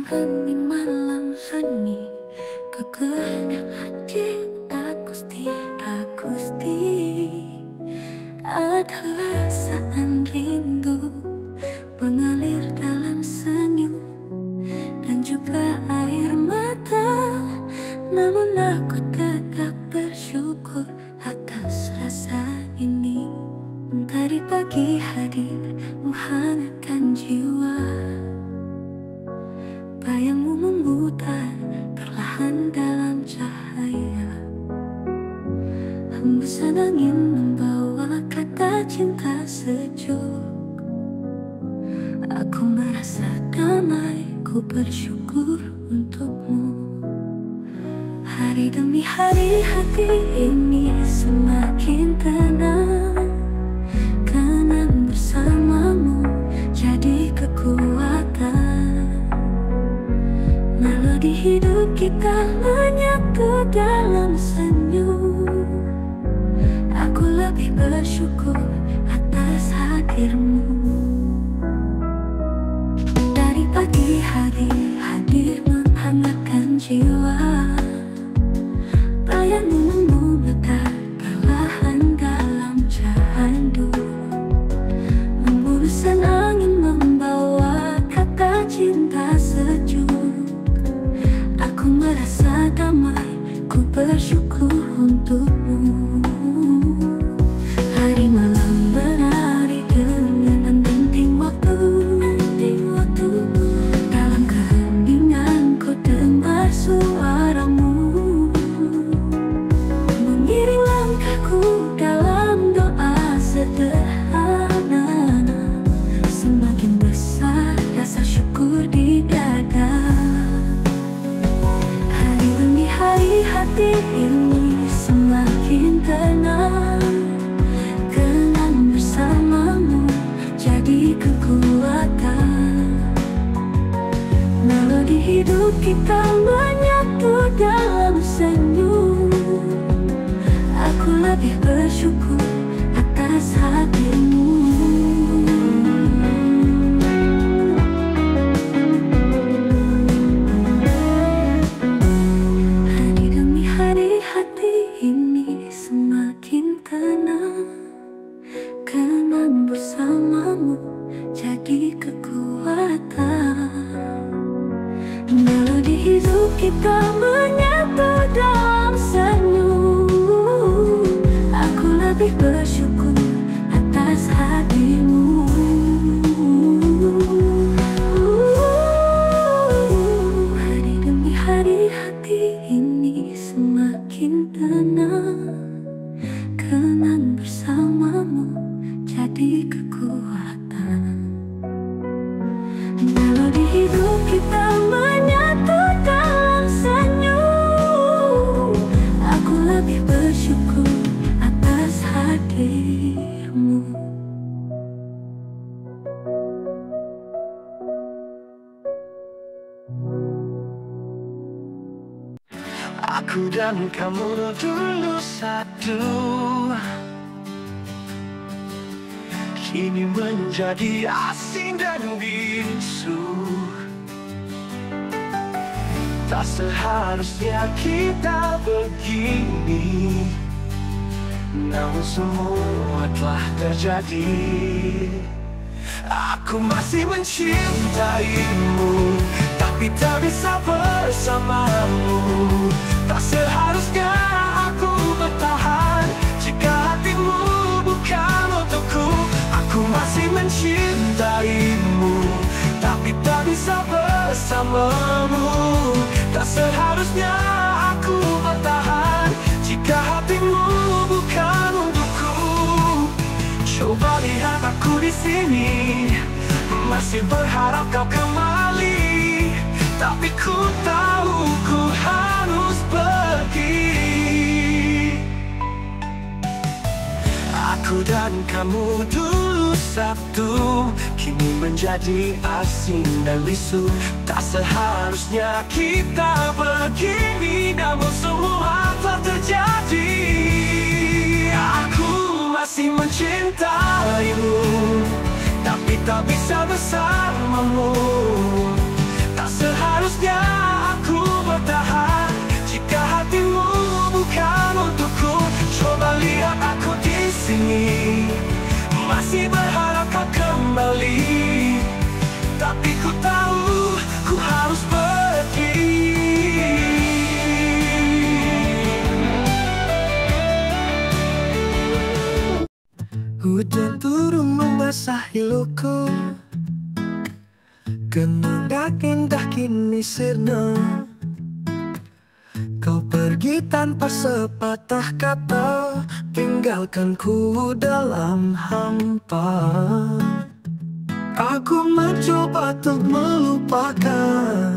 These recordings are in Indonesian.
Malam hening, malam sunyi, kekehendak hati Agusti, Agusti. Ada perasaan rindu mengalir dalam senyum dan juga air mata. Namun aku tetap bersyukur atas rasa ini. Mentari pagi hadir menghangatkan jiwa. Bayangmu memutar perlahan dalam cahaya. Hembusan angin membawa kata cinta sejuk. Aku merasa damai, ku bersyukur untukmu. Hari demi hari hati ini semakin tenang. Kenang bersamamu jadi kekuatan. Melodi hidup kita menyatu dalam senyum. Aku lebih bersyukur atas hadirmu. Dari pagi hari hadir menghangatkan jiwa. Bayangmu memutar perlahan dalam candu. Hembusan angin membawa kata cinta sejuk. Aku merasa damai, ku bersyukur untukmu. Hari malam menari dengan denting waktu. Dalam keheningan ku dengar suaramu, mengiring langkahku dalam doa sederhana. Semakin besar rasa syukur di dada. Hari demi hari hati ini semakin tenang. Kenang bersamamu jadi kekuatan. Melodi hidup kita menyatu dalam senyum. Aku lebih bersyukur atas hadirmu. Hari demi hari hati ini semakin tenang. Kenang bersamamu jadi kekuatan. Melodi hidup kita menyatu dalam senyum. Aku lebih bersyukur atas hadirmu. Hari demi hari hati ini semakin tenang. Kenang bersamamu jadi kekuatan. Melodi hidup kita menyatu dalam senyum. Aku lebih bersyukur atas hadirmu. Aku dan kamu dulu satu, kini menjadi asing dan bisu. Tak seharusnya kita begini, namun semua telah terjadi. Aku masih mencintaimu, tapi tak bisa bersamamu. Tak seharusnya aku bertahan jika hatimu bukan untukku. Aku masih mencintaimu, tapi tak bisa bersamamu. Tak seharusnya aku bertahan jika hatimu bukan untukku. Coba lihat aku di sini, masih berharap kau kembali, tapi ku tahu ku harus pergi. Aku dan kamu dulu satu, kini menjadi asing dan bisu. Tak seharusnya kita begini, namun semua telah terjadi. Aku masih mencintaimu, tapi tak bisa bersamamu. Tak seharusnya rasa hiluku, kenangan indah kini sirna. Kau pergi tanpa sepatah kata, tinggalkan ku dalam hampa. Aku mencoba untuk melupakan,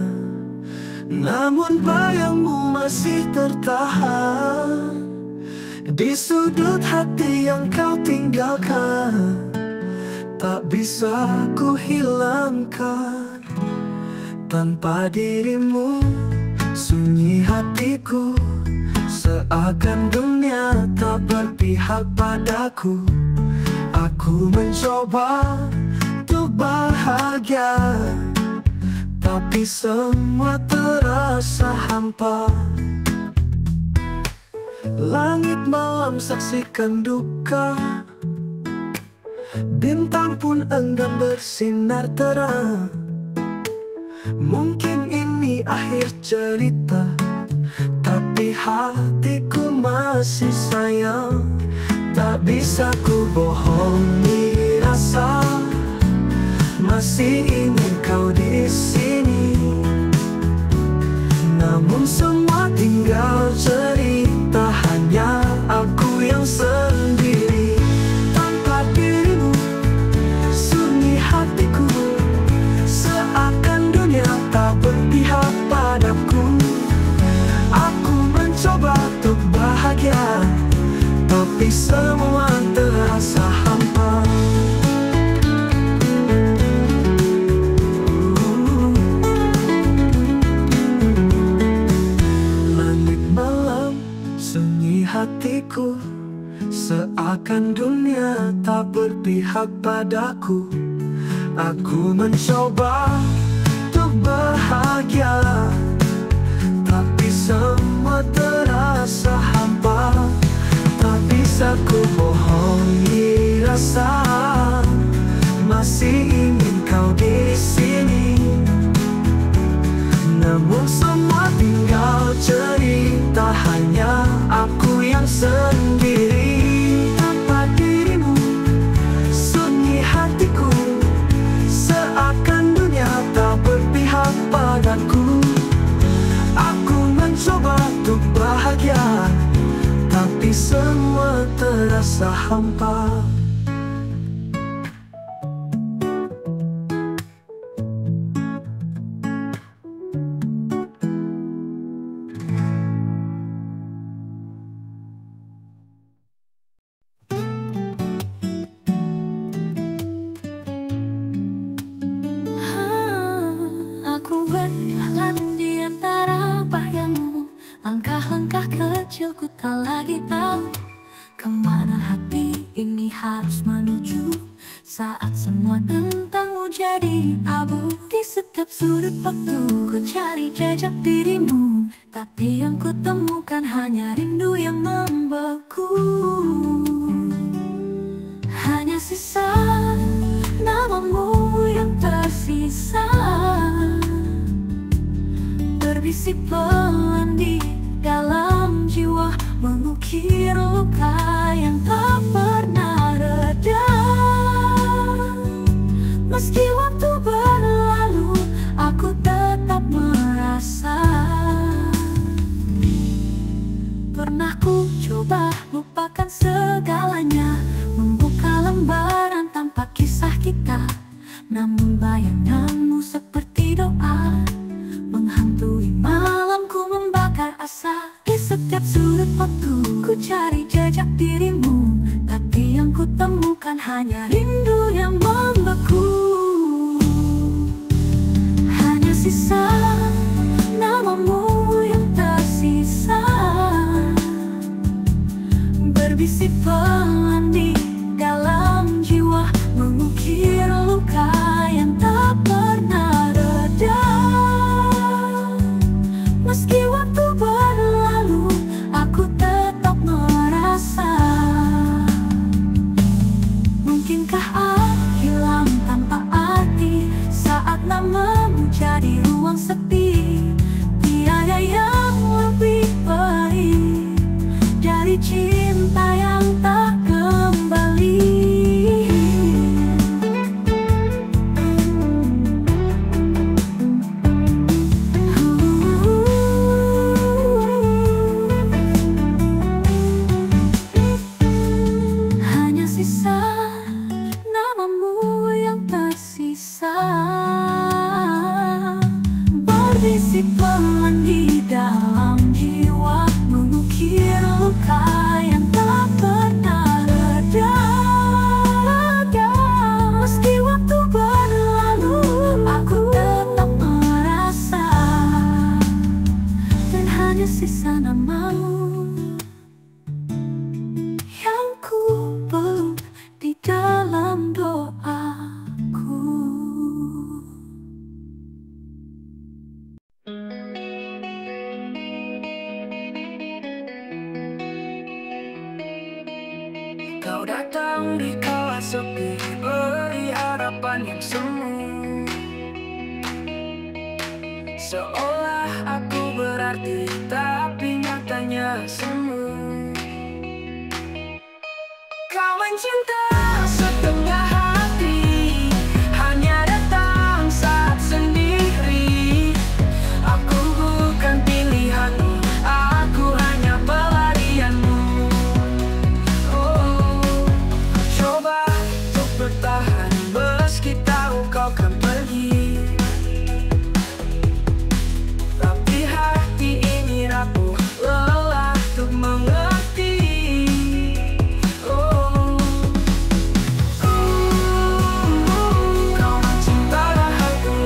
namun bayangmu masih tertahan di sudut hati yang kau tinggalkan. Tak bisa ku hilangkan. Tanpa dirimu sunyi hatiku, seakan dunia tak berpihak padaku. Aku mencoba untuk bahagia, tapi semua terasa hampa. Langit malam saksikan duka, bintang pun enggan bersinar terang. Mungkin ini akhir cerita, tapi hatiku masih sayang. Tak bisa ku bohongi rasa, masih ingin kau di sini. Namun semua tinggal cerita, hanya aku yang sendiri. Tanpa dirimu sunyi hatiku, seakan dunia tak berpihak padaku. Aku mencoba untuk bahagia, tapi semua terasa hampa. Langit malam sunyi hatiku, seakan dunia tak berpihak padaku. Aku mencoba untuk bahagia, tapi semua terasa hampa. Tak bisa ku bohongi rasa, masih ingin kau di sini. Namun semua tinggal cerita, hanya aku yang sendiri. Tanpa dirimu sunyi hatiku, seakan dunia tak berpihak padaku. Aku mencoba untuk bahagia, tapi semua terasa hampa. Aku berjalan di antara bayangmu, langkah-langkah kecilku tak lagi tahu kemana hati ini harus menuju. Saat semua tentangmu jadi abu, di setiap sudut waktu ku cari jejak dirimu, tapi yang ku temukan hanya rindu yang membeku. Hanya sisa namamu yang tersisa, berbisik pelan di dalam jiwa, mengukir luka yang tak pernah reda. Meski waktu berlalu, aku tetap merasa pernah ku coba lupakan segalanya, membuka lembaran tanpa kisah kita. Namun bayanganmu seperti doa, menghantui malamku, membakar asa. Di setiap sudut waktu ku cari jejak dirimu, tapi yang ku temukan hanya rindu yang membeku. Hanya sisa namamu yang tersisa, berbisik pelan di dalam jiwa, mengukir luka yang tak pernah reda. Meski waktu berlalu, aku tetap merasa. Mungkinkah aku hilang tanpa arti, saat namamu jadi ruang sepi? Tiada yang lebih perih dari cinta yang tak Bisik pelan di dalam jiwa, mengukir luka yang tak pernah reda. Meski waktu berlalu, aku tetap merasa, dan hanya sisa namamu yang ku peluk di dalam doaku. Kau datang di kala sepi, beri harapan yang semu. Seolah aku berarti, tapi nyatanya semu. Kau mencinta setengah hati, hanya datang saat sendiri. Aku bukan pilihanmu, aku hanya pelarianmu. Oh, coba untuk bertahan meski tahu kau kan pergi. Tapi hati ini rapuh, lelah untuk mengerti. Oh, kau mencintai aku.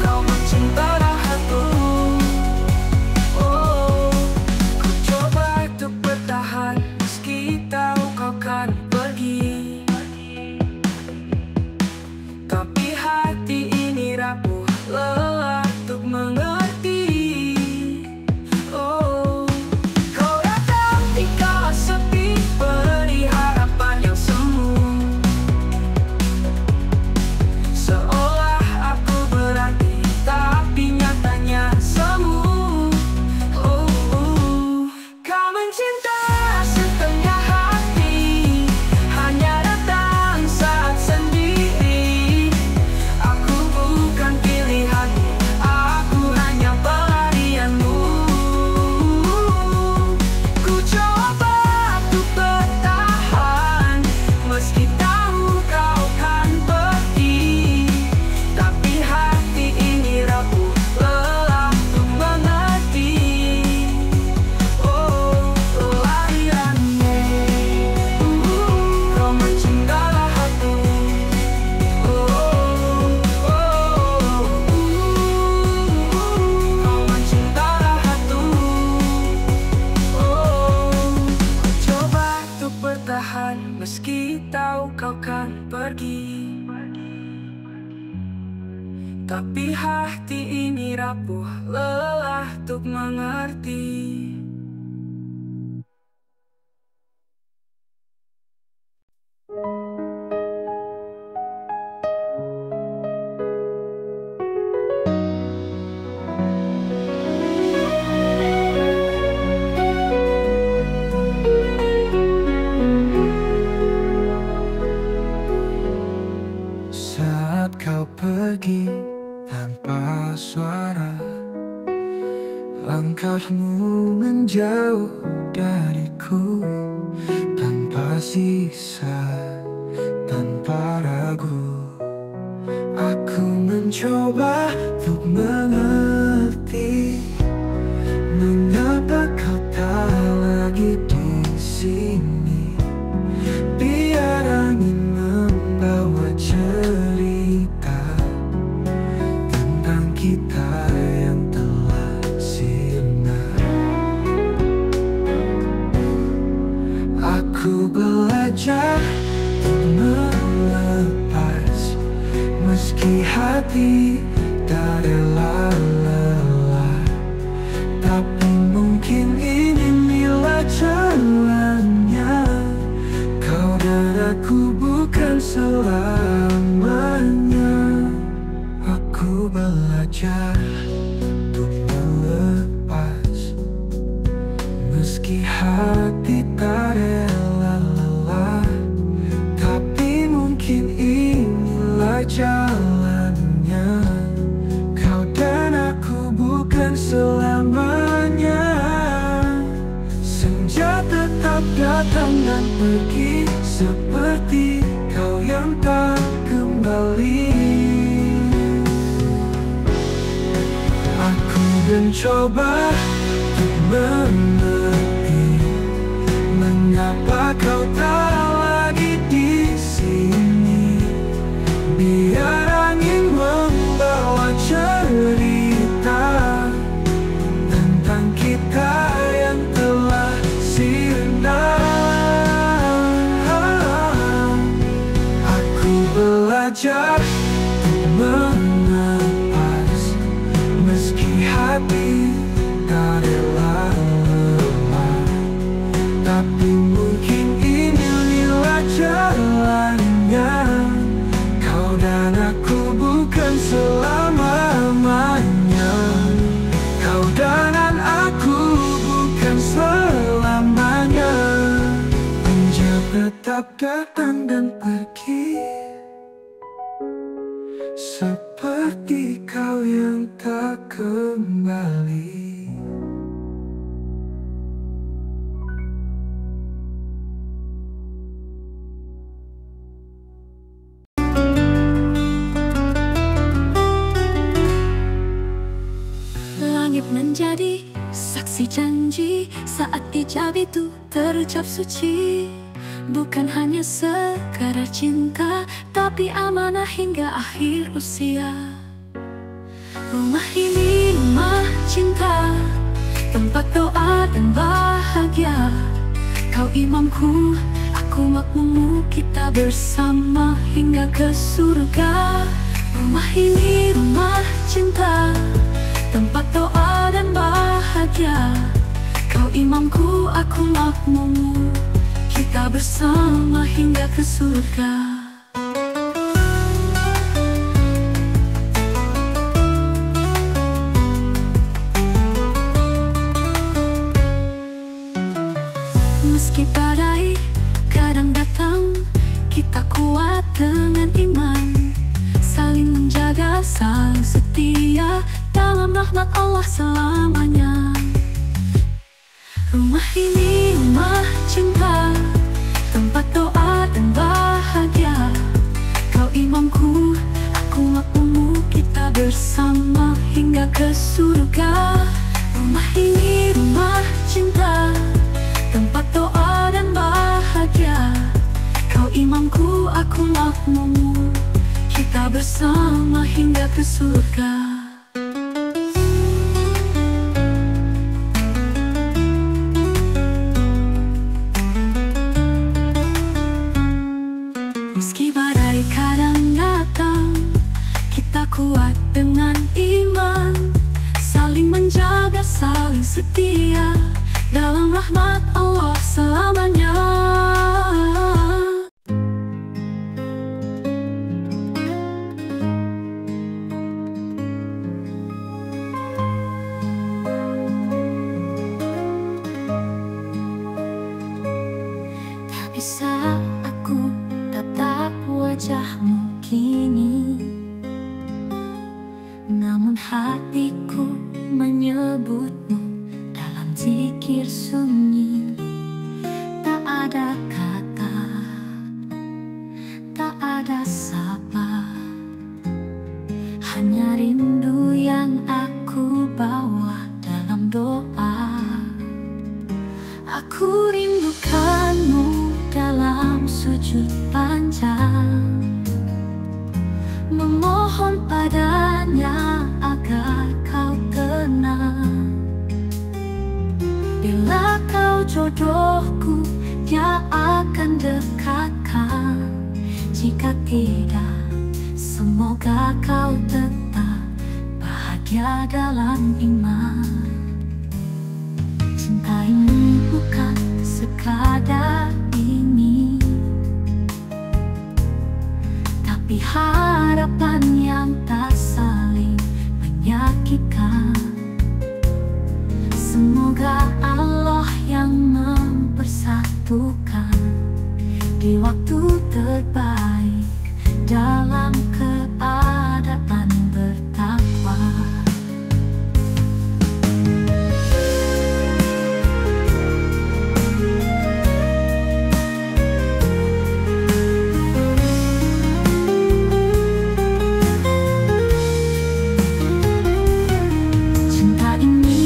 Kau mencintai aku. Ku coba untuk bertahan meski tahu kau kan pergi. Tapi hati ini rapuh, lelah untuk mengerti. Oh, kau datang di kala sepi, beri harapan yang semu. Seolah aku berarti, tapi nyatanya semu. Oh, kau mencinta setengah hati, hanya datang saat sendiri. Aku bukan pilihanmu, aku hanya pelarianmu. Ku coba untuk bertahan meski tahu kau kan pergi. Tapi hati ini rapuh, lelah untuk mengerti. Oh, pelarianmu. Kau mencintai aku. Kau mencintai aku. Ku coba untuk bertahan meski tahu kau kan pergi. Tapi hati ini rapuh, lelah untuk mengerti. Saat kau pergi tanpa suara, langkahmu menjauh dariku, tanpa sisa, tanpa ragu. Aku mencoba untuk mengerti mengapa kau tak lagi di sini. Biar angin membawa cerita tentang kita yang telah sirna. Aku belajar untuk melepas meski hati tak rela lelah. Tapi mungkin inilah jalannya. Kau dan aku bukan selamanya. Aku belajar untuk melepas meski hati tak rela lelah. Tapi mungkin inilah jalannya. Kau dan aku bukan selamanya. Senja tetap datang dan pergi, seperti kau yang tak coba untuk mengerti mengapa kau tak lagi di sini. Biar angin membawa cerita tentang kita yang telah sirna. Aku belajar untuk menapas meski hati tak rela lemah. Tapi mungkin inilah jalannya. Kau dan aku bukan selamanya. Kau dan aku bukan selamanya. Menjauh tetap datang dan pergi, seperti kau yang tak kembali. Langit menjadi saksi janji saat ijab itu terucap suci. Bukan hanya sekadar cinta, tapi amanah hingga akhir usia. Rumah ini rumah cinta, tempat doa dan bahagia. Kau imamku, aku makmummu, kita bersama hingga ke surga. Rumah ini rumah cinta, tempat doa dan bahagia. Kau imamku, aku makmummu, kita bersama hingga ke surga. Meski badai kadang datang, kita kuat dengan iman, saling menjaga, saling setia dalam rahmat Allah selamanya. Rumah ini rumah cinta, tempat doa dan bahagia. Kau imamku, aku makmummu, kita bersama hingga ke surga. Rumah ini rumah cinta, tempat doa dan bahagia. Kau imamku, aku makmummu, kita bersama hingga ke surga. Meski badai kadang datang, kita kuat dengan iman, saling menjaga, saling setia dalam rahmat Allah selamanya. Tak bisa aku tatap wajahmu kini, namun hatiku menyebutmu dalam zikir sunyi. Tak ada kata, tak ada sapa, hanya rindu yang aku bawa dalam doa. Aku rindukanmu dalam sujud panjang, memohon padanya agar kau tenang. Bila kau jodohku, dia akan dekatkan. Jika tidak, semoga kau tetap bahagia dalam iman. Cinta ini bukan sekadar ini, tapi harapan yang tak saling menyakitkan. Semoga Allah yang mempersatukan di waktu terbaik dalam keadaan bertakwa. Cinta ini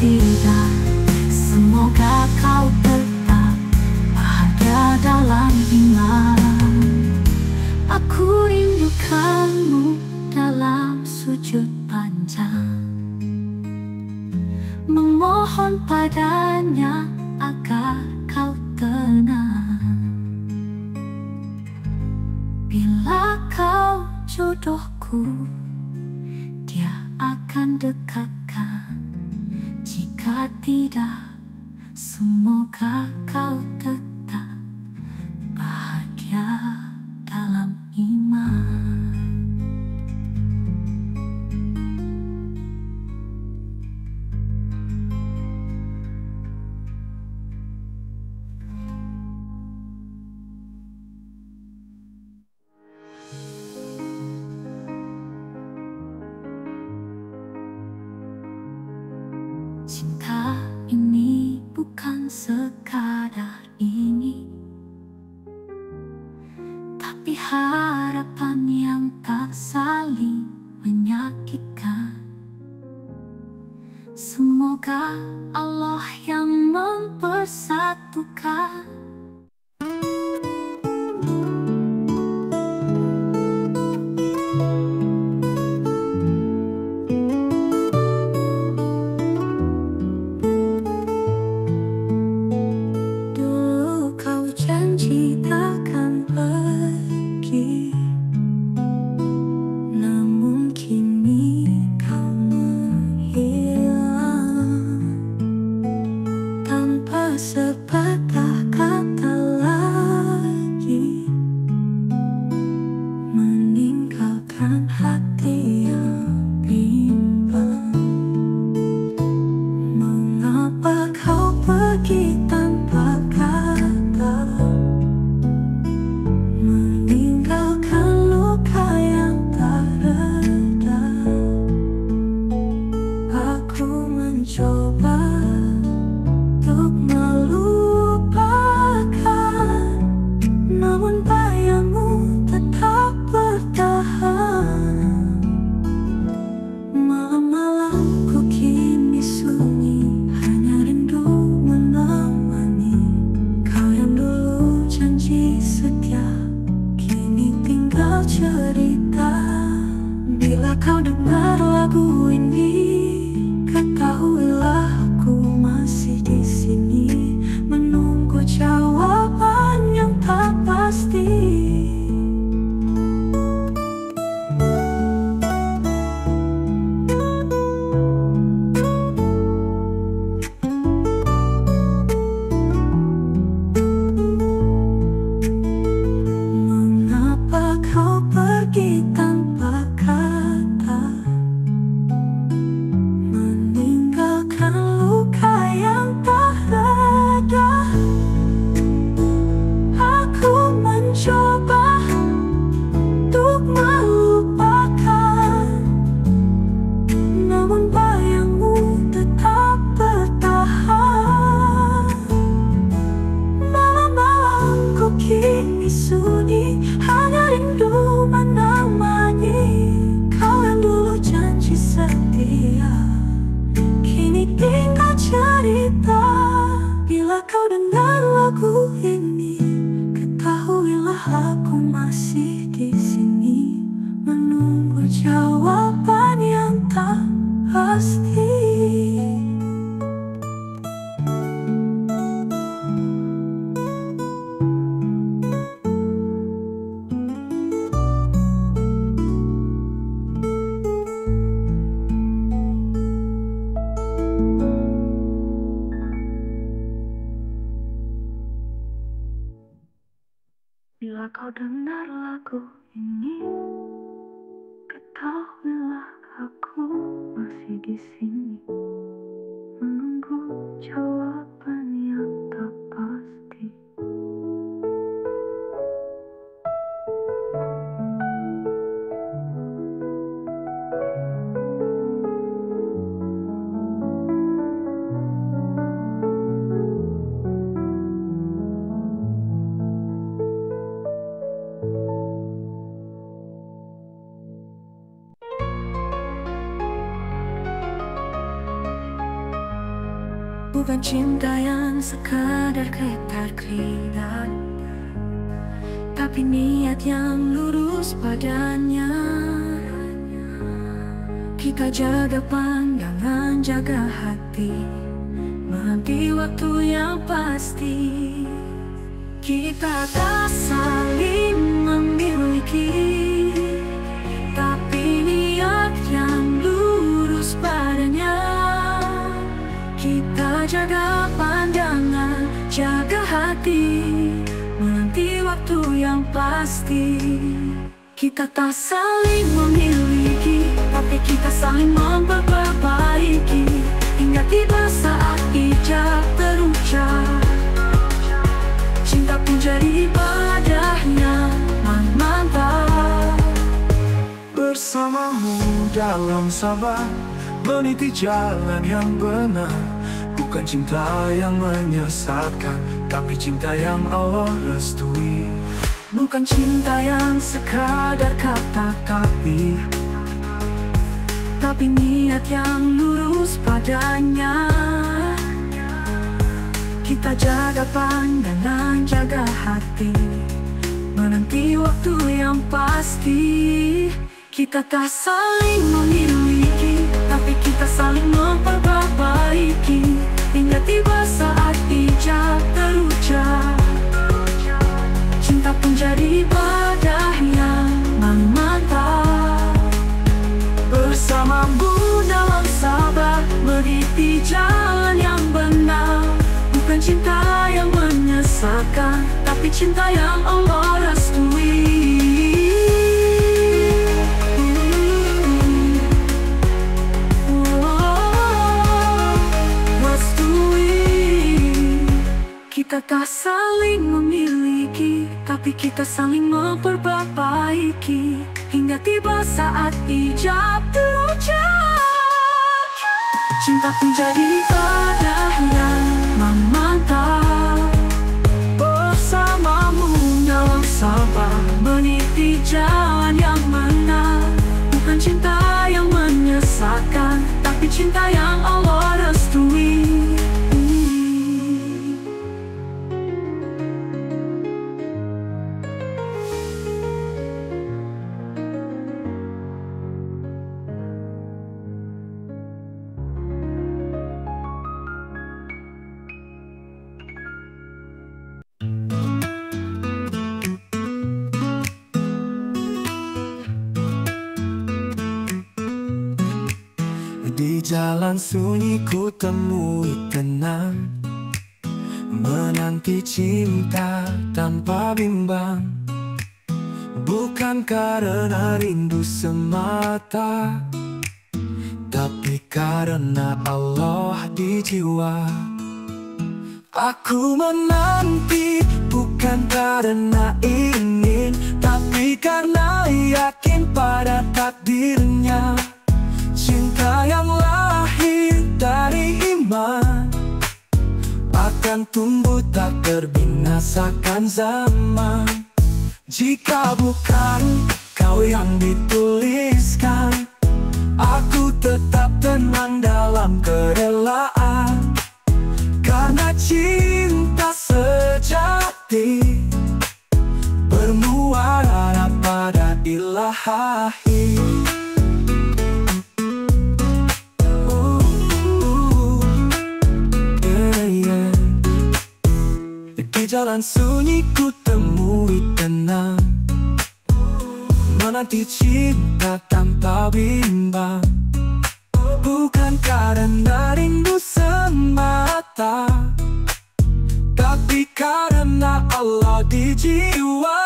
tidak, semoga kau tetap bahagia dalam iman. Aku rindukanmu dalam sujud panjang, memohon padanya agar kau tenang. Bila kau jodohku, dia akan dekatkan. Jika tidak, semoga kau tetap bahagia dalam iman. Cinta ini bukan sekadar ini, tapi harapan yang tak saling menyakitkan. Semoga Allah yang mempersatukan. Dulu kau janji takkan pergi, namun kini kau menghilang tanpa sepatah kata lagi, meninggalkan hati yang bimbang. Mengapa kau pergi tanpa kata, meninggalkan luka yang tak reda? Aku mencoba untuk melupakan, namun bayangmu tetap bertahan. Malam-malam ku kini sunyi, hanya rindu menemani. Kau yang dulu janji setia, kini tinggal cerita. Bila kau dengar lagu ini, ketahuilah aku masih di sini, menunggu jawaban yang tak pasti. Mengapa kau pergi tanpa kata, meninggalkan luka yang tak reda? Aku mencoba untuk melupakan, namun bayangmu tetap bertahan. Malam-malam ku kini sunyi, hanya rindu menemani. Kau yang dulu janji setia, kini tinggal cerita. Bila kau dengar lagu ini, ketahuilah aku masih di sini, menunggu jawaban yang tak pasti. Bila kau dengar lagu ini, ketahuilah aku masih di sini, menunggu jawaban yang tak pasti. Bukan cinta yang sekadar ketar-ketar, tapi niat yang lurus padanya. Kita jaga pandangan, jaga hati, menanti waktu yang pasti. Kita tak saling memiliki, tapi niat yang lurus padanya. Kita jaga pandangan, jaga hati, menanti waktu yang pasti. Kita tak saling memiliki, tapi kita saling memperbaiki, hingga tiba saat ijab terucap. Cinta pun jadi padanya mantap. Bersamamu dalam sabar, meniti jalan yang benar. Bukan cinta yang menyesatkan, tapi cinta yang Allah restui. Bukan cinta yang sekadar kata tapi niat yang lurus padanya. Kita jaga pandangan, jaga hati, menanti waktu yang pasti. Kita tak saling memiliki, tapi kita saling memperbaiki, hingga tiba saat ijab terucap. Cinta pun jadi ibadah yang mantap. Bersamamu dalam sabar, Meniti jalan yang benar. Bukan cinta yang menyesatkan, tapi cinta yang Allah restui. Kita tak saling memiliki, tapi kita saling memperbaiki, hingga tiba saat ijab terucap. Cinta pun jadi ibadah yang mantap. Bersamamu dalam sabar, meniti jalan yang benar. Bukan cinta yang menyesatkan, tapi cinta yang Allah restui. di jalan sunyi ku temui tenang, menanti cinta tanpa bimbang. Bukan karena rindu semata, tapi karena Allah di jiwa. Aku menanti bukan karena ingin, tapi karena yakin pada takdirnya. Cinta yang lahir dari iman akan tumbuh tak terbinasakan zaman. Jika bukan kau yang dituliskan, aku tetap tenang dalam kerelaan. Karena cinta sejati bermuara pada Ilahi. Di jalan sunyi ku temui tenang, menanti cinta tanpa bimbang. Bukan karena rindu semata, tapi karena Allah di jiwa.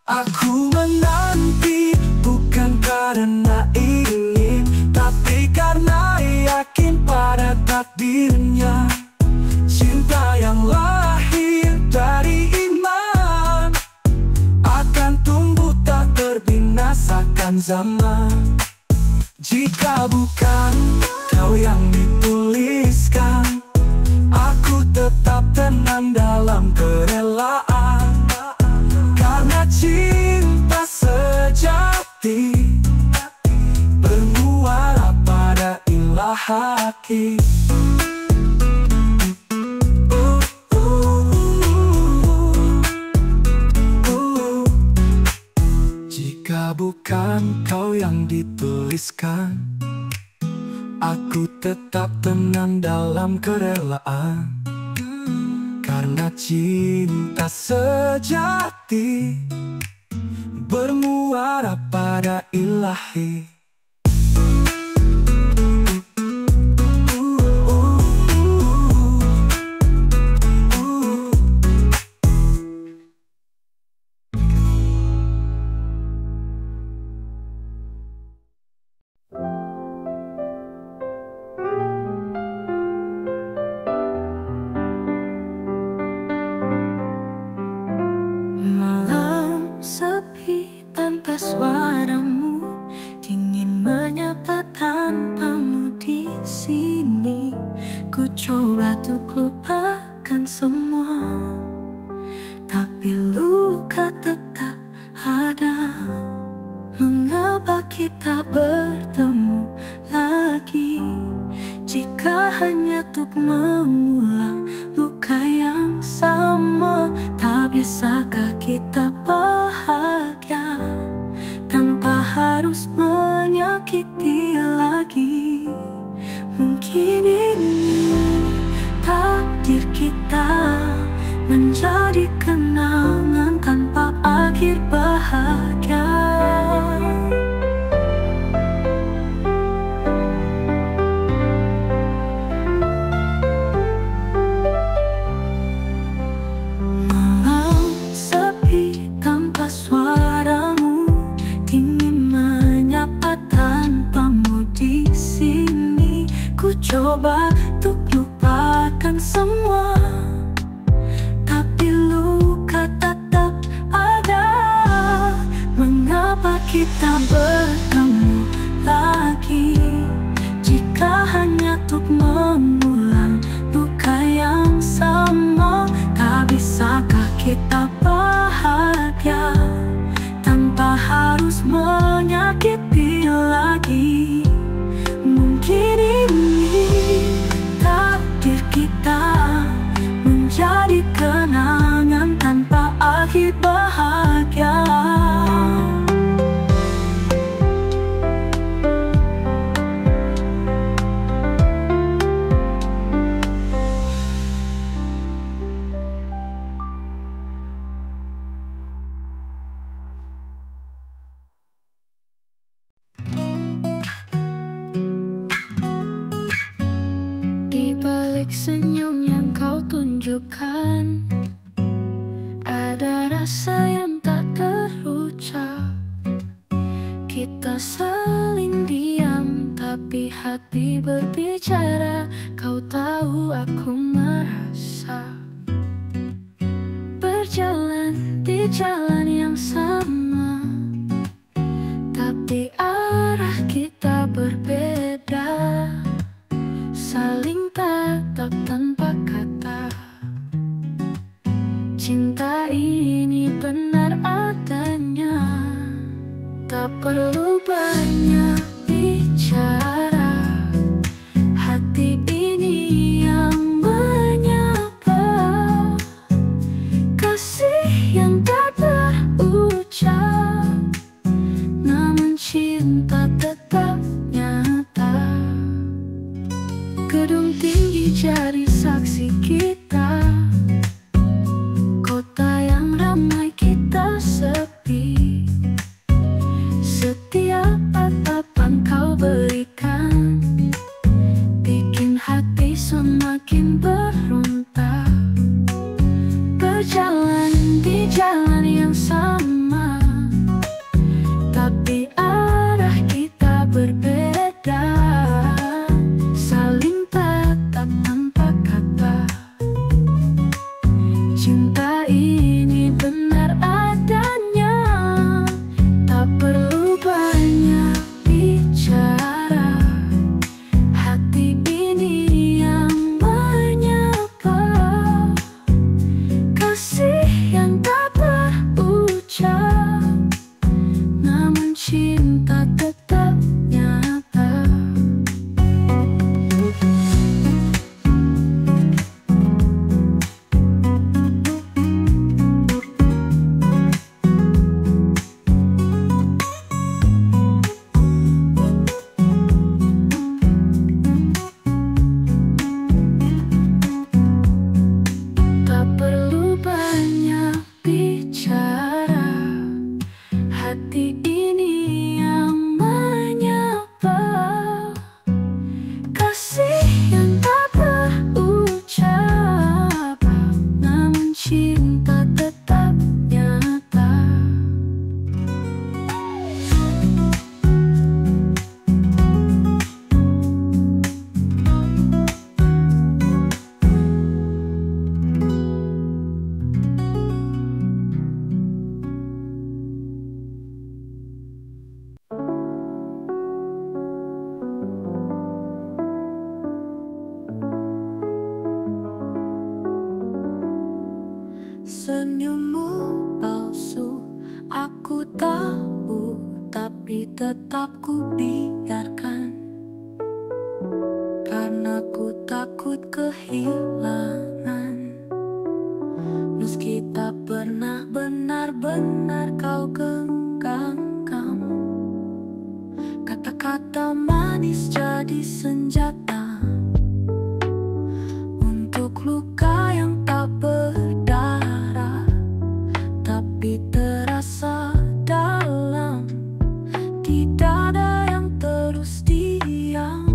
Aku menanti bukan karena ingin, tapi karena yakin pada takdirnya. Cinta yang lahir dari iman akan tumbuh tak terbinasakan zaman. Jika bukan kau yang dituliskan, aku tetap tenang dalam kerelaan. Karena cinta sejati bermuara pada Ilahi. Jika bukan kau yang dituliskan, aku tetap tenang dalam kerelaan. Karena cinta sejati bermuara pada ilahi. Malam sepi tanpa suaramu, dingin menyapa tanpamu di sini. Ku coba untuk lupakan semua, tapi luka tetap ada. Mengapa kita bertemu lagi, jika hanya untuk mengulang luka yang sama? Tak bisakah kita bahagia tanpa harus menyakiti lagi? Mungkin ini takdir kita, menjadi kenangan tanpa akhir bahagia. Malam sepi tanpa suaramu, dingin menyapa tanpamu di sini. Ku coba untuk lupakan semua, tapi luka tetap ada. Mengapa kita bertemu lagi, jika hanya untuk mengulang luka yang sama? Tak bisakah kita bahagia tanpa harus menyakiti lagi? Mungkin ini takdir kita, menjadi kenangan tanpa akhir bahagia. Di balik senyum yang kau tunjukkan, ada rasa yang tak terucap. Kita saling diam, tapi hati berbicara. Kau tahu aku merasa berjalan di jalan yang sama, tapi arah kita berbeda. Saling tatap tanpa kata, cinta ini benar adanya. Tak perlu banyak bicara, hati ini yang menyapa. Kasih yang tak terucap, namun cinta tetap nyata. Gedung tinggi jadi saksi kita, kota yang ramai kita sepi. Setiap patah tapi tetap ku biarkan, karena ku takut kehilangan. Meski tak pernah benar-benar kau genggam, kata-kata manis jadi senjata untuk luka yang tak berdarah, tapi terasa dalam. Tidak ada yang terus diam.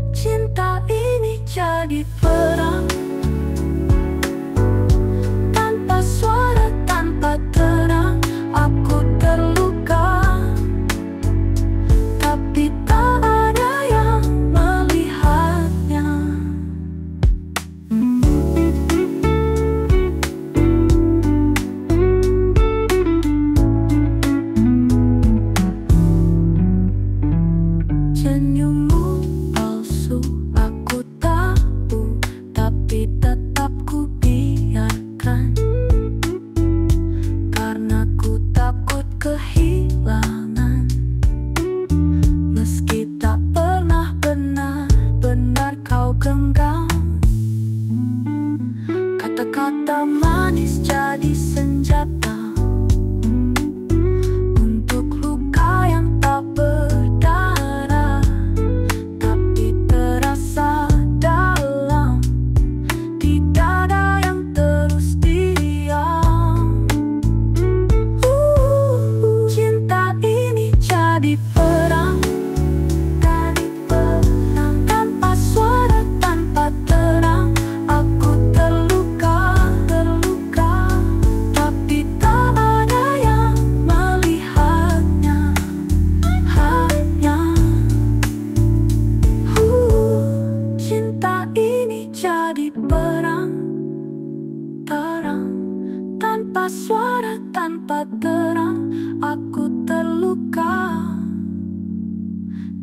Cinta ini jadi perang, tanpa suara, tanpa terang. Aku terluka, tapi tak ada yang melihatnya. Senyummu palsu, aku tahu, tapi tetap ku biarkan, karena ku takut kehilangan. Meski tak pernah benar-benar kau genggam, kata-kata manis jadi senjata untuk luka yang tak berdarah, tapi terasa dalam. Tidak ada yang terus diam. Cinta ini jadi perang, tanpa suara, tanpa terang. Aku terluka, tapi tak ada yang melihatnya. Cinta ini jadi perang, tanpa suara, tanpa terang. Aku terluka,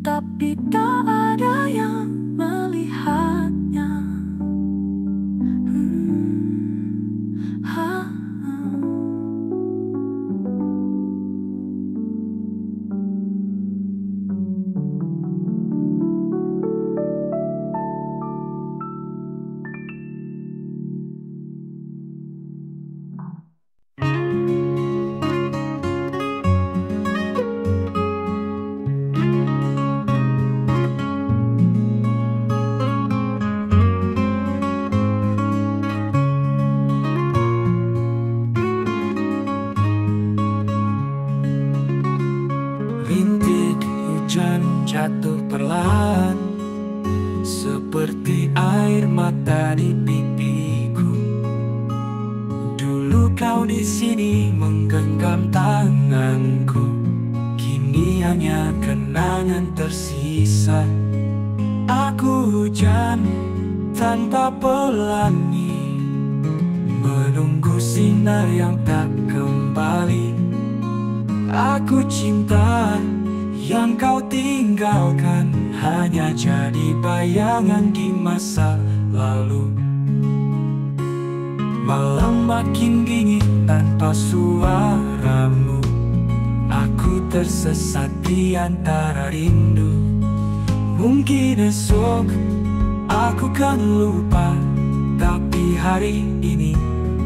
tapi tak ada yang melihatnya. Ha. Rintik hujan jatuh perlahan, seperti air mata di pipiku. Dulu kau di sini menggenggam tanganku, kini hanya kenangan tersisa. Aku hujan tanpa pelangi, menunggu sinar yang tak kembali. Aku cinta yang kau tinggalkan, hanya jadi bayangan di masa lalu. Malam makin dingin tanpa suaramu, aku tersesat di antara rindu. Mungkin esok aku kan lupa, tapi hari ini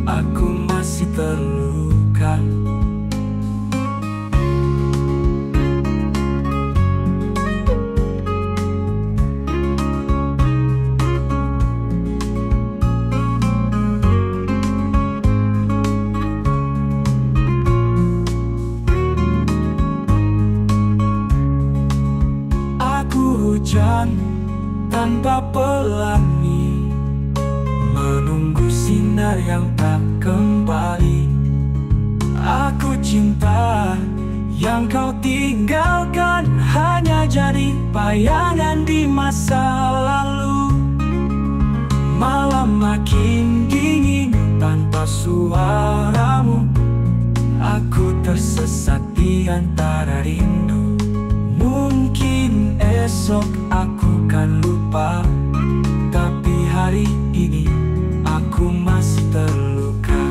aku masih terluka. Hujan tanpa pelangi, menunggu sinar yang tak kembali. Aku cinta yang kau tinggalkan, hanya jadi bayangan di masa lalu. Malam makin dingin tanpa suaramu, aku tersesat di antara rindu. Mungkin esok aku kan lupa, tapi hari ini aku masih terluka.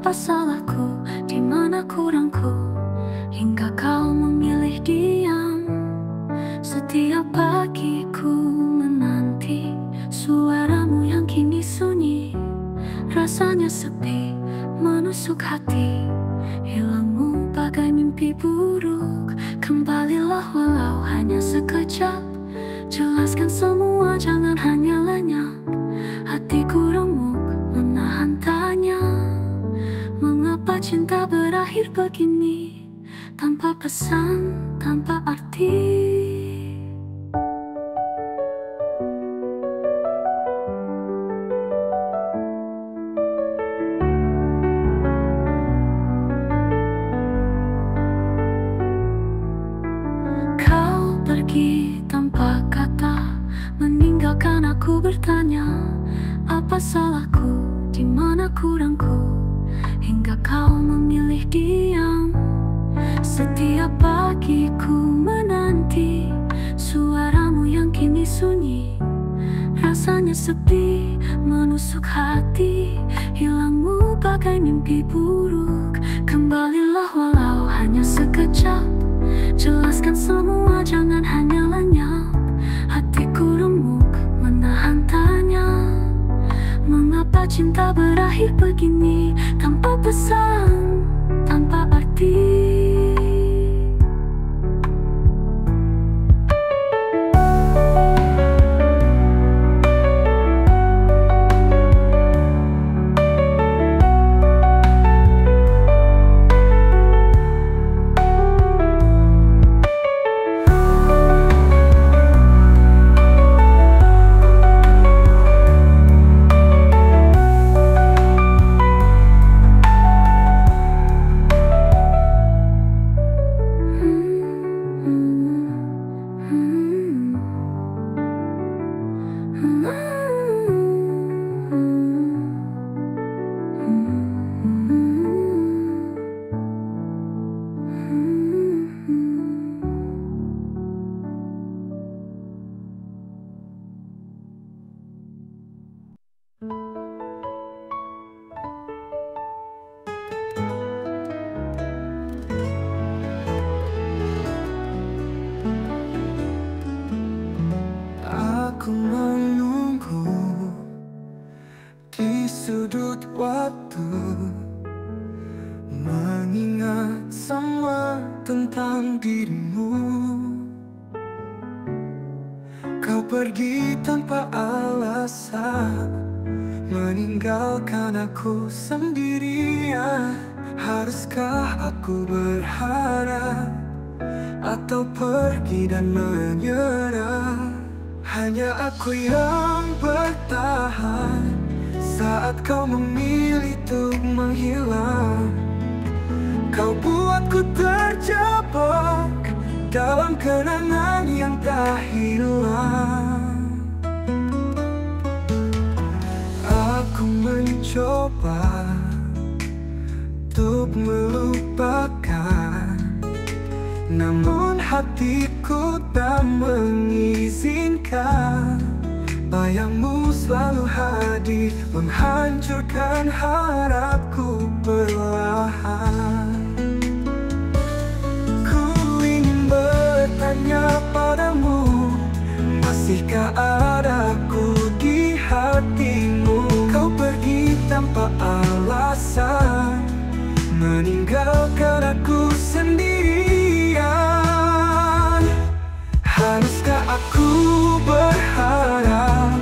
Apa salahku, di mana kurangku, hingga kau memilih diam. Setiap pagi ku menanti suaramu yang kini sunyi. Rasanya sepi, menusuk hati. Hilangmu bagai mimpi buruk. Kembalilah walau hanya sekejap. Jelaskan semua, jangan hanya lenyap. Hatiku remuk menahan tanya, mengapa cinta berakhir begini, tanpa pesan, tanpa arti. Kau pergi tanpa kata, meninggalkan aku bertanya, apa salahku, di mana kurangku, hingga kau memilih diam. Setiap pagi ku menanti suaramu yang kini sunyi. Rasanya sepi, menusuk hati. Hilangmu bagai mimpi buruk. Kembalilah walau hanya sekejap. Jelaskan semua, jangan hanya lenyap. Hatiku remuk menahan tanya, mengapa cinta berakhir begini, tanpa pesan, tanpa arti. Aku menunggu di sudut waktu, mengingat semua tentang dirimu. Kau pergi tanpa alasan, meninggalkan aku sendirian. Haruskah aku berharap atau pergi dan menyerah? Hanya aku yang bertahan saat kau memilih untuk menghilang. Kau buatku terjebak dalam kenangan yang tak hilang. Aku mencoba untuk melupakan, namun hatiku tak mengizinkan. Bayangmu selalu hadir, menghancurkan harapku perlahan. Ku ingin bertanya padamu, masihkah ada aku di hatimu? Kau pergi tanpa alasan, meninggalkan aku sendirian. Haruskah aku berharap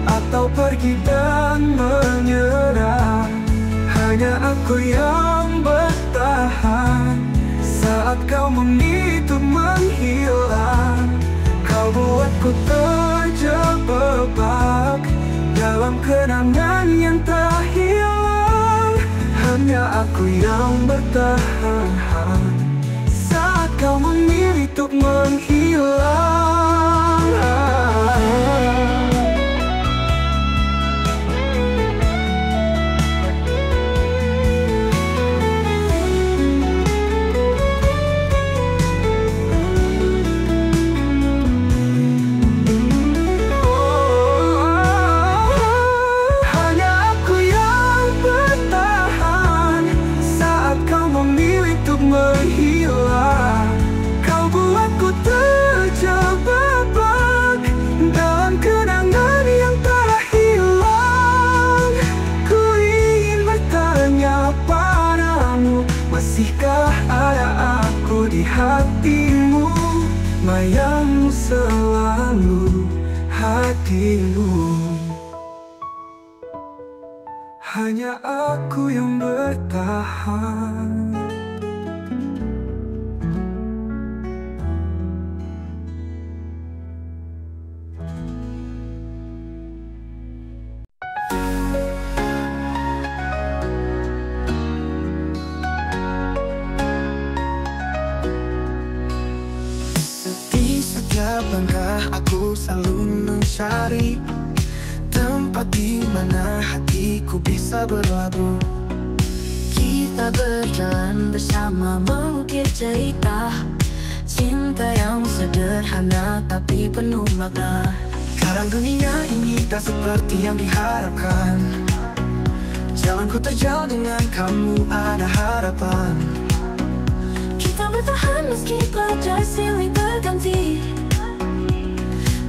atau pergi dan menyerah? Hanya aku yang bertahan saat kau memilih untuk menghilang. Kau buatku terjebak dalam kenangan yang tak hilang. Hanya aku yang bertahan saat kau memilih untuk menghilang. Hanya aku yang bertahan hatimu, mayang selalu hatimu. Hanya aku yang bertahan. Di setiap langkah aku selalu mencari tempat di mana hatiku bisa berlabuh. Kita berjalan bersama mengukir cerita cinta yang sederhana tapi penuh makna. Sekarang dunia ini tak seperti yang diharapkan. Jalanku terjal dengan kamu ada harapan. Kita bertahan meski pelajar silih berganti,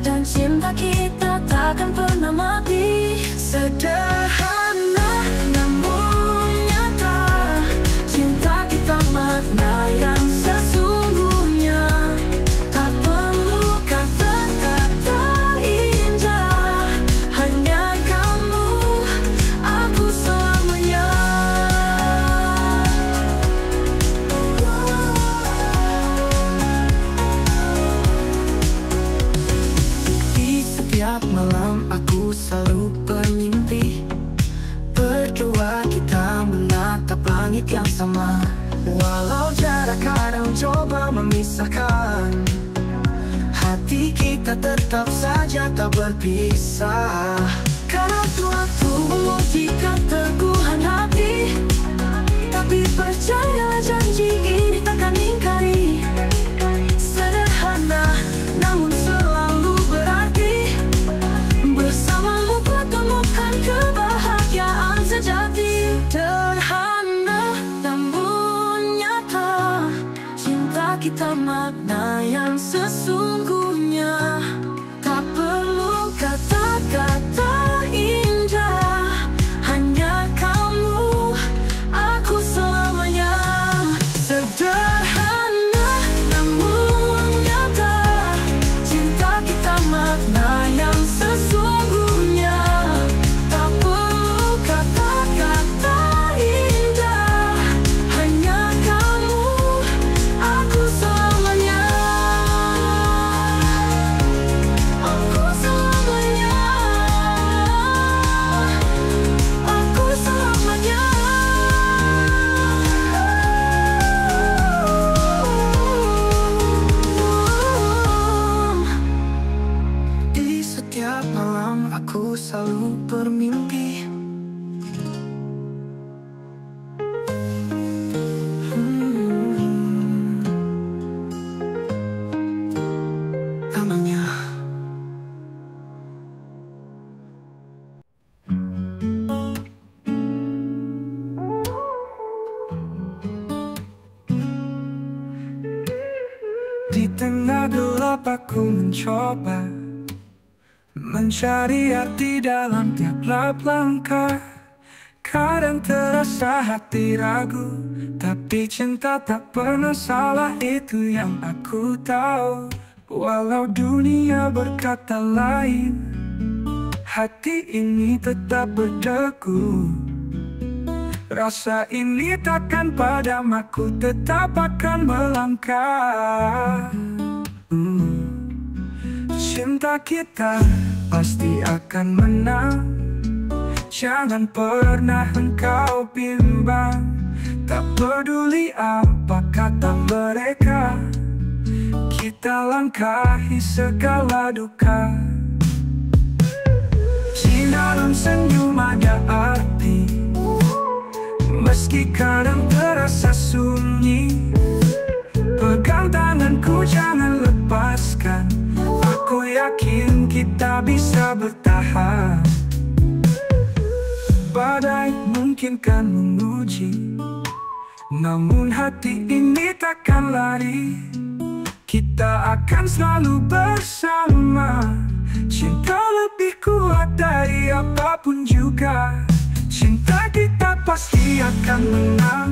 dan cinta kita takkan pernah mati. Sederhana namun nyata, Cinta kita makna yang sesungguhnya. Tak perlu kata-kata indah, hanya kamu, aku selamanya. di setiap malam aku selalu bermimpi berdua kita menatap langit yang sama. Walau jarak kadang coba memisahkan, hati kita tetap saja tak berpisah. Karena suatu menguji keteguhan hati, tapi percayalah janji ini takkan ingkari. Sederhana namun selalu berarti, bersamamu kutemukan kebahagiaan sejati. Sederhana namun nyata, cinta kita makna yang sesungguhnya. Tak perlu kata-kata indah, hanya kamu, aku selamanya. Sederhana namun nyata, cinta kita makna yang sesungguhnya. Tak perlu kata-kata indah, hanya kamu, aku selamanya. Aku selamanya. Aku selamanya. Di setiap malam aku selalu bermimpi namanya. Di tengah gelap aku mencoba mencari arti dalam tiap langkah. Kadang terasa hati ragu, tapi cinta tak pernah salah, itu yang aku tahu. Walau dunia berkata lain, hati ini tetap berdegu. Rasa ini takkan padam, aku tetap akan melangkah. Cinta kita pasti akan menang. Jangan pernah engkau bimbang. Tak peduli apa kata mereka, kita langkahi segala duka. Di dalam senyum ada arti, meski kadang terasa sunyi. Pegang tanganku jangan lepaskan, aku yakin kita bisa bertahan. Badai mungkin kan menguji, namun hati ini takkan lari. Kita akan selalu bersama. Cinta lebih kuat dari apapun juga. Cinta kita pasti akan menang.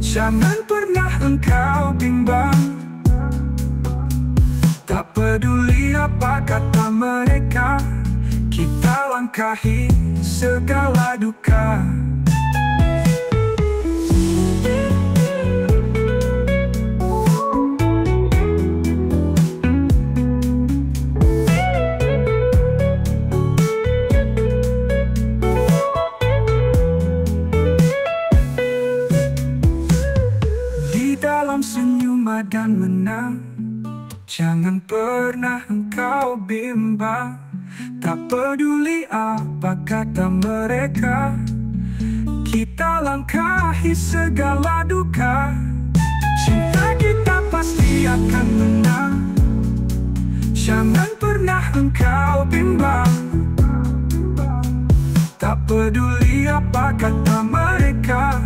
Jangan pernah engkau bimbang. Tak peduli apa kata mereka, kita langkahi segala duka. Di dalam senyuman dan menang, jangan pernah engkau bimbang. Tak peduli apa kata mereka, kita langkahi segala duka. Cinta kita pasti akan menang, jangan pernah engkau bimbang. Tak peduli apa kata mereka,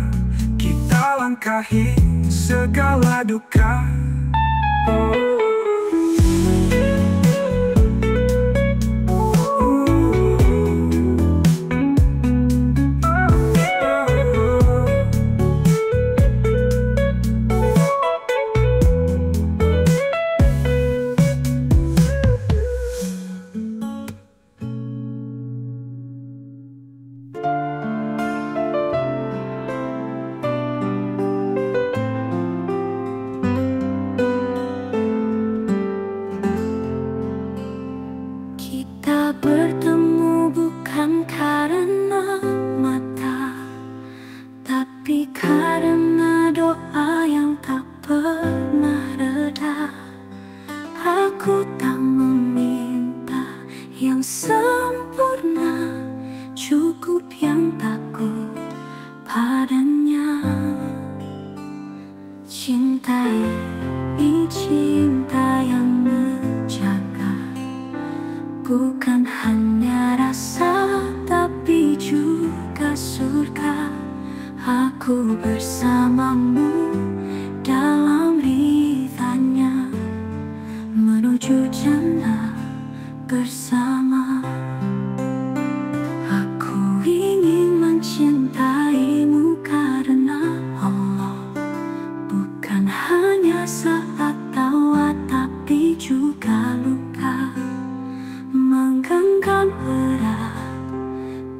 kita langkahi segala duka. Kita bertemu bukan karena mata, tapi karena doa yang tak pernah reda. Aku tak meminta yang sempurna, cukup yang takut padanya. Cintai cinta yang menjaga, bukan hanya rasa tapi juga surga. Aku bersamamu dalam ridhanya, menuju jannah bersama. Aku ingin mencintaimu karena Allah, bukan hanya saat tawa tapi juga luka. Menggenggam erat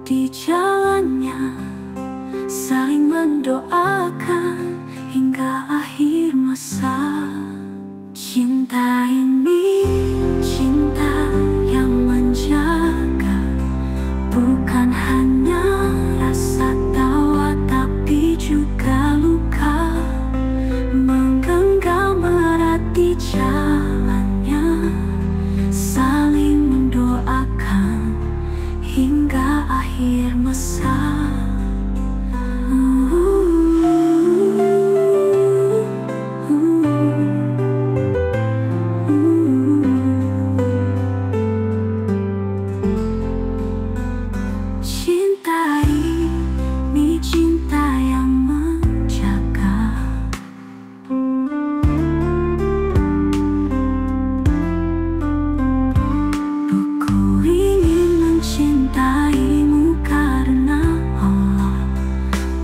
di jalannya, saling mendoakan hingga akhir masa. Cinta ini cinta yang menjaga, bukan hanya rasa tawa tapi juga luka. Menggenggam erat di jalannya, saling mendoakan hingga akhir masa. Cintai ini cinta yang menjaga. Aku ingin mencintaimu karena Allah,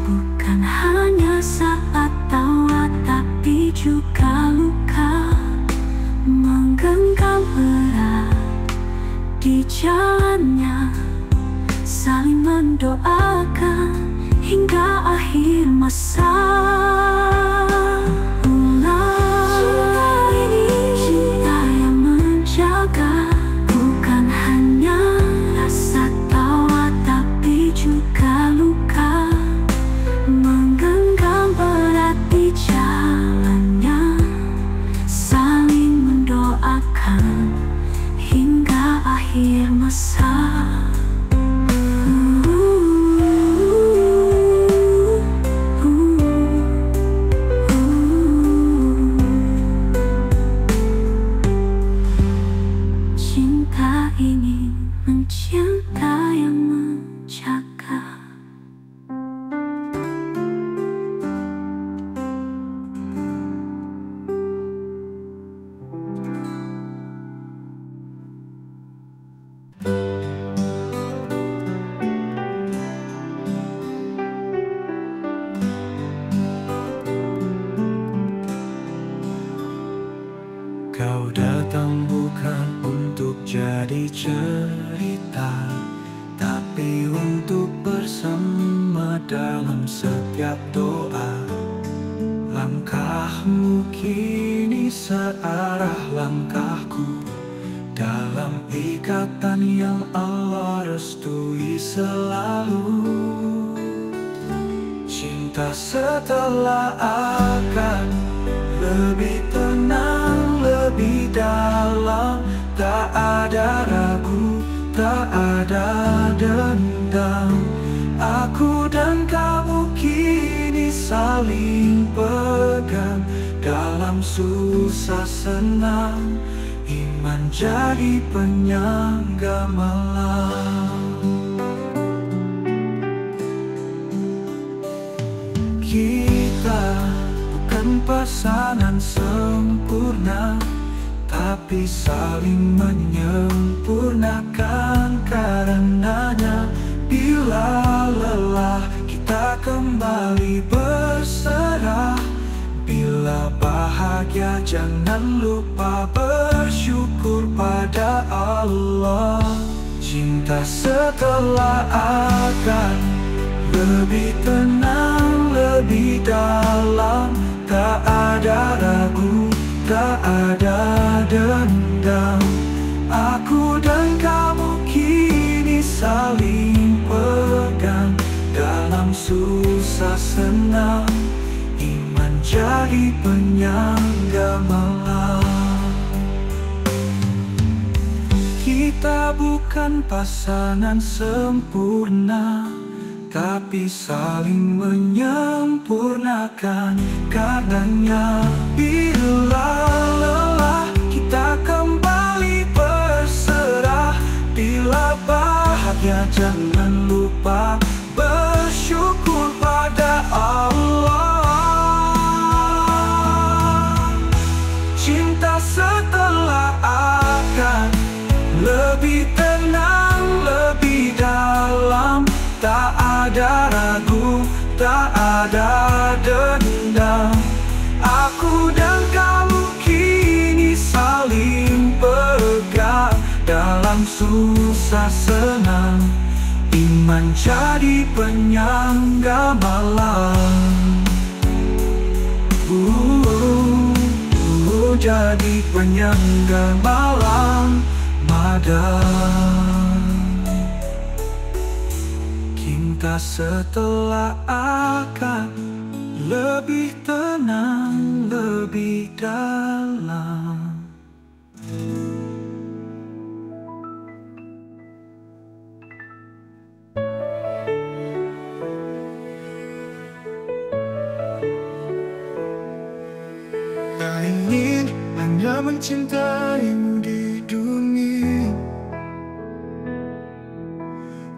bukan hanya saat tawa tapi juga luka. Menggenggam erat di jalannya, saling mendoakan hingga akhir masa. Cinta ini cinta yang menjaga, bukan hanya rasa tawa tapi juga luka. Menggenggam erat di jalannya, saling mendoakan hingga akhir masa. bercerita, tapi untuk bersama dalam setiap doa. Langkahmu kini searah langkahku, dalam ikatan yang Allah restui selalu. Cinta setelah akan lebih tenang, lebih dalam. Tak ada ragu, tak ada dendam. Aku dan kamu kini saling pegang, dalam susah senang iman jadi penyangga malam. Kita bukan pasangan sempurna, tapi saling menyempurnakan. Karenanya bila lelah kita kembali berserah, bila bahagia jangan lupa bersyukur pada Allah. Cinta setelah akan lebih tenang, lebih dalam. Tak ada ragu, tak ada dendam. Aku dan kamu kini saling pegang, dalam susah senang iman jadi penyangga malam. Kita bukan pasangan sempurna, tapi saling menyempurnakan. Karenanya bila lelah kita kembali berserah, bila bahagia jangan lupa bersyukur pada Allah. Cinta setelah akan lebih tenang, lebih dalam. Tak ada ragu, tak ada dendam. Aku dan kamu kini saling pegang, dalam susah senang iman jadi penyangga malam. Jadi penyangga malam madam. Cinta setelah akan lebih tenang, lebih dalam. Tak ingin hanya mencintaimu di dunia,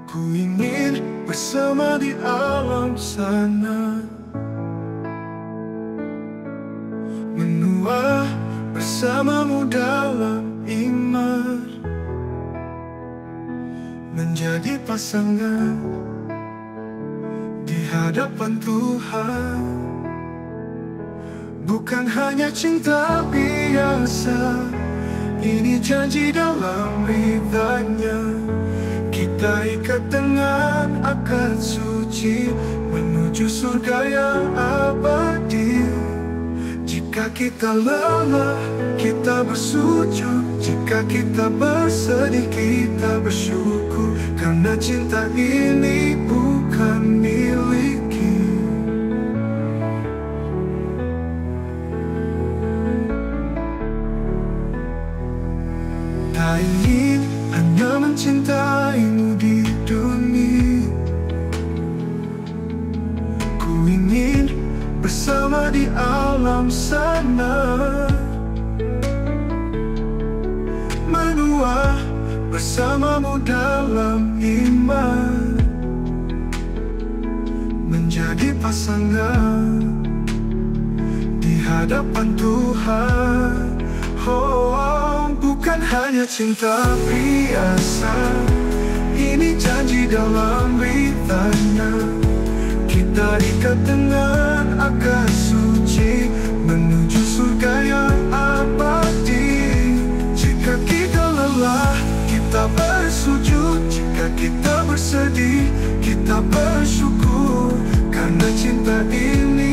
ku ingin bersama di alam sana, menua bersamamu dalam iman, menjadi pasangan di hadapan Tuhan. Bukan hanya cinta biasa, ini janji dalam ridha-Nya. Kita ikat dengan akad suci, menuju surga yang abadi. Jika kita lelah, kita bersujud. Jika kita bersedih, kita bersyukur. Karena cinta ini bukan milik. Tak ingin hanya mencintaimu di dunia, ku ingin bersama di alam sana, menua bersamamu dalam iman, menjadi pasangan di hadapan Tuhan. Bukan hanya cinta biasa, ini janji dalam ridha-Nya. Kita ikat dengan akad suci, menuju surga yang abadi. Jika kita lelah, kita kita bersedih, kita bersyukur karena cinta ini